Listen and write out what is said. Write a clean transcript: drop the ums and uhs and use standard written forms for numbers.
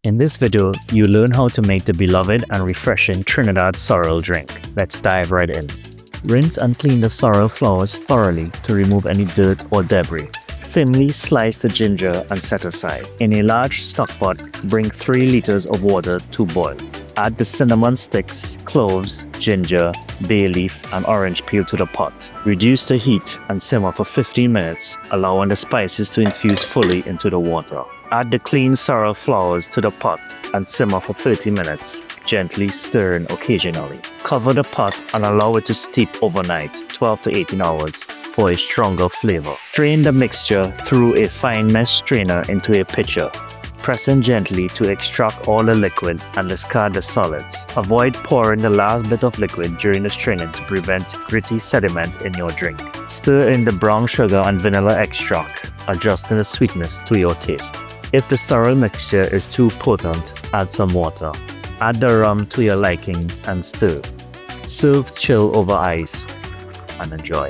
In this video, you learn how to make the beloved and refreshing Trinidad Sorrel Drink. Let's dive right in. Rinse and clean the sorrel flowers thoroughly to remove any dirt or debris. Thinly slice the ginger and set aside. In a large stock pot, bring 3 liters of water to boil. Add the cinnamon sticks, cloves, ginger, bay leaf, and orange peel to the pot. Reduce the heat and simmer for 15 minutes, allowing the spices to infuse fully into the water. Add the clean sorrel flowers to the pot and simmer for 30 minutes, gently stirring occasionally. Cover the pot and allow it to steep overnight, 12 to 18 hours, for a stronger flavor. Strain the mixture through a fine mesh strainer into a pitcher, pressing gently to extract all the liquid and discard the solids. Avoid pouring the last bit of liquid during the straining to prevent gritty sediment in your drink. Stir in the brown sugar and vanilla extract, adjusting the sweetness to your taste. If the sorrel mixture is too potent, add some water. Add the rum to your liking and stir. Serve chill over ice and enjoy.